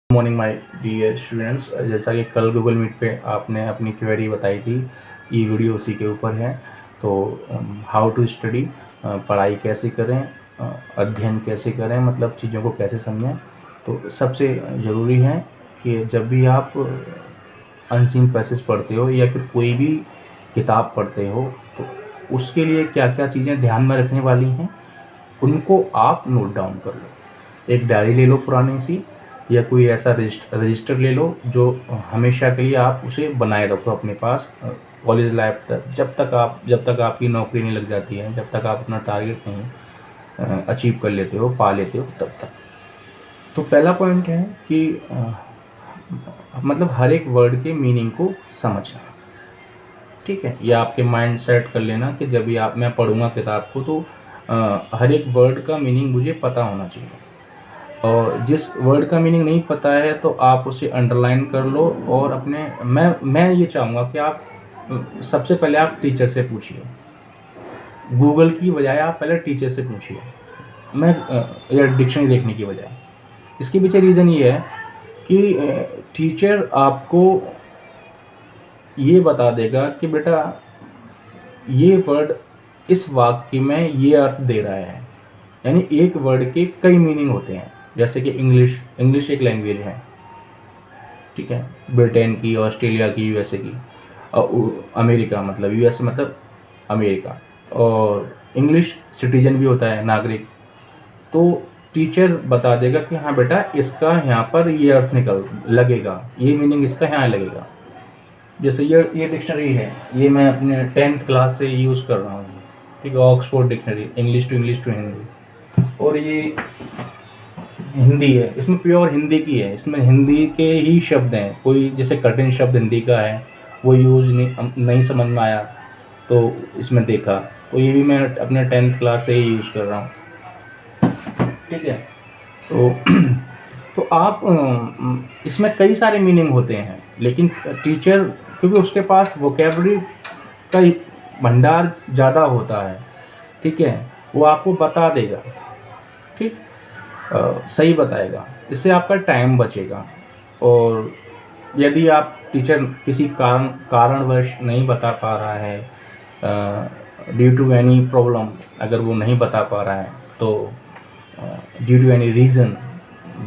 Morning my dear students. जैसा कि कल गूगल मीट पे आपने अपनी क्वेरी बताई थी, ये वीडियो उसी के ऊपर है। तो हाउ टू स्टडी, पढ़ाई कैसे करें, अध्ययन कैसे करें, मतलब चीज़ों को कैसे समझें। तो सबसे ज़रूरी है कि जब भी आप अनसीन पैसेज पढ़ते हो या फिर कोई भी किताब पढ़ते हो तो उसके लिए क्या क्या चीज़ें ध्यान में रखने वाली हैं उनको आप नोट डाउन कर लो। एक डायरी ले लो पुरानी सी, या कोई ऐसा रजिस्टर ले लो जो हमेशा के लिए आप उसे बनाए रखो अपने पास। कॉलेज लाइफ तक, जब तक आपकी नौकरी नहीं लग जाती है, जब तक आप अपना टारगेट नहीं अचीव कर लेते हो, पा लेते हो, तब तक। तो पहला पॉइंट है कि मतलब हर एक वर्ड के मीनिंग को समझना। ठीक है, या आपके माइंड सेट कर लेना कि जब भी मैं पढ़ूंगा किताब को तो हर एक वर्ड का मीनिंग मुझे पता होना चाहिए। और जिस वर्ड का मीनिंग नहीं पता है तो आप उसे अंडरलाइन कर लो। और अपने मैं ये चाहूँगा कि आप सबसे पहले आप टीचर से पूछिए। गूगल की बजाय आप पहले टीचर से पूछिए, या डिक्शनरी देखने की बजाय। इसके पीछे रीज़न ये है कि टीचर आपको ये बता देगा कि बेटा ये वर्ड इस वाक्य में ये अर्थ दे रहा है। यानी एक वर्ड के कई मीनिंग होते हैं। जैसे कि इंग्लिश एक लैंग्वेज है, ठीक है, ब्रिटेन की, ऑस्ट्रेलिया की, यूएसए की, और अमेरिका मतलब यूएसए मतलब अमेरिका, और इंग्लिश सिटीजन भी होता है, नागरिक। तो टीचर बता देगा कि हाँ बेटा इसका यहाँ पर ये अर्थ निकल लगेगा, ये मीनिंग इसका यहाँ लगेगा। जैसे ये डिक्शनरी है, ये मैं अपने 10th क्लास से यूज़ कर रहा हूँ, ठीक है, Oxford dictionary, English to Hindi. और ये हिंदी है, इसमें प्योर हिंदी की है, इसमें हिंदी के ही शब्द हैं। कोई जैसे कठिन शब्द हिंदी का है वो यूज़ नहीं समझ में आया तो इसमें देखा, तो ये भी मैं अपने 10th क्लास से ही यूज़ कर रहा हूँ, ठीक है। तो आप इसमें कई सारे मीनिंग होते हैं, लेकिन टीचर क्योंकि उसके पास वोकेबलरी का भंडार ज़्यादा होता है, ठीक है, वो आपको बता देगा, ठीक, सही बताएगा। इससे आपका टाइम बचेगा। और यदि आप टीचर किसी कारणवश नहीं बता पा रहा है, ड्यू टू एनी प्रॉब्लम, अगर वो नहीं बता पा रहा है तो due to any reason,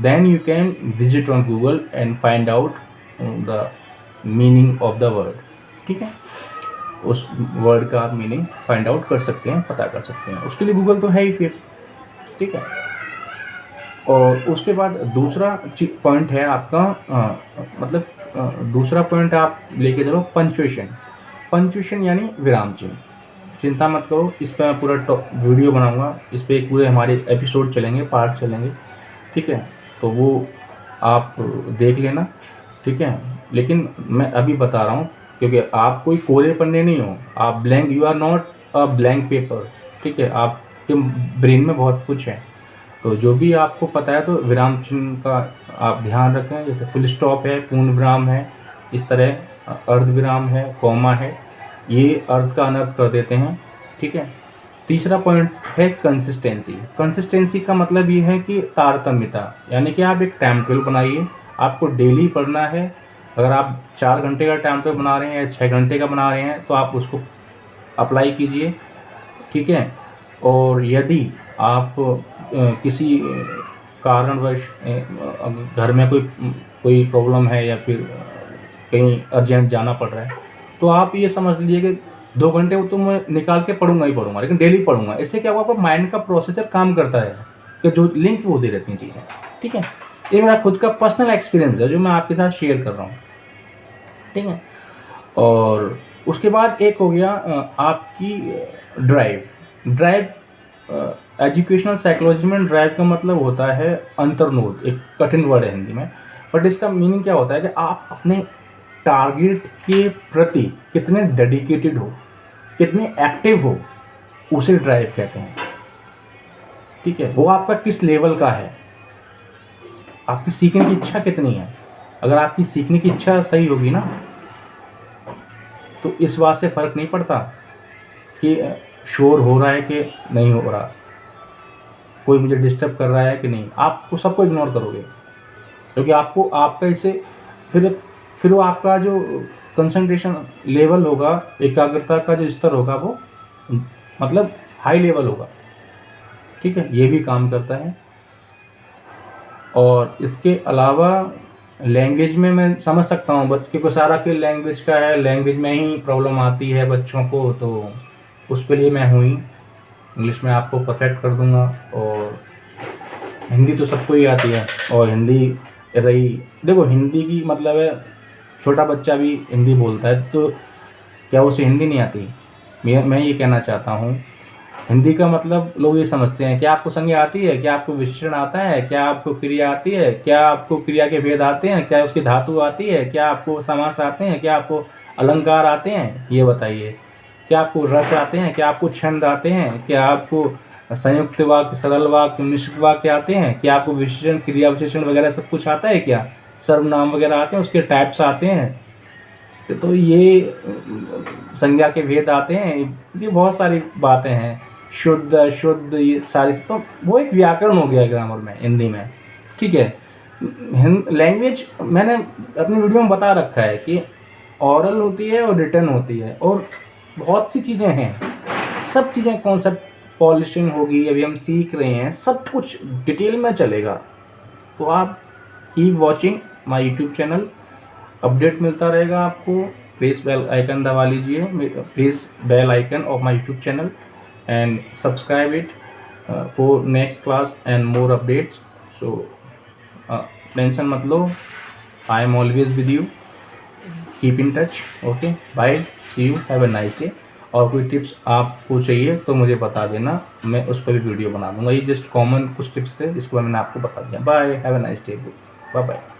then you can visit on Google and find out the meaning of the word, ठीक है। उस वर्ड का आप मीनिंग फाइंड आउट कर सकते हैं, पता कर सकते हैं। उसके लिए गूगल तो है ही फिर, ठीक है। और उसके बाद दूसरा पॉइंट है आपका, दूसरा पॉइंट आप लेके चलो पंक्चुएशन यानी विराम चिन्ह। चिंता मत करो, इस पर मैं पूरा वीडियो बनाऊंगा, इस पर पूरे हमारे एपिसोड चलेंगे, पार्ट चलेंगे, ठीक है। तो वो आप देख लेना, ठीक है। लेकिन मैं अभी बता रहा हूँ क्योंकि आप कोई कोरे पन्ने नहीं हो, आप blank, you are not a blank paper, ठीक है। आपके ब्रेन में बहुत कुछ है, तो जो भी आपको पता है तो विराम चिन्ह का आप ध्यान रखें। जैसे फुल स्टॉप है, पूर्ण विराम है, इस तरह अर्ध विराम है, कॉमा है, ये अर्थ का अनर्थ कर देते हैं, ठीक है। तीसरा पॉइंट है कंसिस्टेंसी का मतलब ये है कि तारतम्यता, यानी कि आप एक टाइम टेबल बनाइए, आपको डेली पढ़ना है। अगर आप 4 घंटे का टाइम टेबल बना रहे हैं या 6 घंटे का बना रहे हैं तो आप उसको अप्लाई कीजिए, ठीक है। और यदि आप किसी कारणवश घर में कोई प्रॉब्लम है या फिर कहीं अर्जेंट जाना पड़ रहा है तो आप ये समझ लीजिए कि 2 घंटे तो मैं निकाल के पढ़ूंगा ही पढ़ूंगा, लेकिन डेली पढ़ूंगा। इससे क्या होगा, आपका माइंड का प्रोसेसर काम करता है कि जो लिंक होती रहती हैं चीज़ें, ठीक है। ये मेरा खुद का पर्सनल एक्सपीरियंस है जो मैं आपके साथ शेयर कर रहा हूँ, ठीक है। और उसके बाद एक हो गया आपकी ड्राइव। एजुकेशनल साइकोलॉजी में ड्राइव का मतलब होता है अंतर्नोद, एक कठिन वर्ड है हिंदी में, बट इसका मीनिंग क्या होता है कि आप अपने टारगेट के प्रति कितने डेडिकेटेड हो, कितने एक्टिव हो, उसे ड्राइव कहते हैं, ठीक है। वो आपका किस लेवल का है, आपकी सीखने की इच्छा कितनी है। अगर आपकी सीखने की इच्छा सही होगी ना तो इस बात से फ़र्क नहीं पड़ता कि शोर हो रहा है कि नहीं हो रहा, कोई मुझे डिस्टर्ब कर रहा है कि नहीं, आप सबको इग्नोर करोगे, क्योंकि आपको आपका इससे फिर वो आपका जो कंसंट्रेशन लेवल होगा, एकाग्रता का जो स्तर होगा वो मतलब हाई लेवल होगा। ठीक है, ये भी काम करता है। और इसके अलावा लैंग्वेज में मैं समझ सकता हूँ बच्चे को, सारा के लैंग्वेज का है, लैंग्वेज में ही प्रॉब्लम आती है बच्चों को, तो उसके लिए मैं हूँ ही। इंग्लिश में आपको परफेक्ट कर दूंगा। और हिंदी तो सबको ही आती है। और हिंदी रही, देखो हिंदी की मतलब है, छोटा बच्चा भी हिंदी बोलता है, तो क्या उसे हिंदी नहीं आती? मैं ये कहना चाहता हूँ, हिंदी का मतलब लोग ये समझते हैं, क्या आपको संज्ञा आती है, क्या आपको विशेषण आता है, क्या आपको क्रिया आती है, क्या आपको क्रिया के भेद आते हैं, क्या उसकी धातु आती है, क्या आपको समास आते हैं, क्या आपको अलंकार आते हैं, ये बताइए। क्या आपको रस आते हैं, क्या आपको छंद आते हैं, क्या आपको संयुक्त वाक्य, सरल वाक्य, मिश्रित वाक्य आते हैं, क्या आपको विशेषण, क्रिया विशेषण वगैरह सब कुछ आता है, क्या सर्वनाम वगैरह आते हैं, उसके टाइप्स आते हैं। तो ये संज्ञा के भेद आते हैं, ये बहुत सारी बातें हैं, शुद्ध अशुद्ध, ये सारी, तो वो एक व्याकरण हो गया ग्रामर में, हिंदी में। ठीक है, लैंग्वेज मैंने अपनी वीडियो में बता रखा है कि ऑरल होती है और रिटन होती है, और बहुत सी चीज़ें हैं, सब चीज़ें कॉन्सेप्ट पॉलिशिंग होगी, अभी हम सीख रहे हैं, सब कुछ डिटेल में चलेगा। तो आप keep watching my YouTube channel, update मिलता रहेगा आपको। प्रेस बेल आइकन दबा लीजिए, press bell icon of my YouTube channel and subscribe it for next class and more updates. So tension मत लो, I am always with you, keep in touch. Okay, bye, see you, have a nice day. और कोई tips आपको चाहिए तो मुझे बता देना, मैं उस पर भी वीडियो बना दूंगा। ये जस्ट कॉमन कुछ टिप्स थे जिसके बारे में मैंने आपको बता दिया। Bye, have a nice day, bye bye.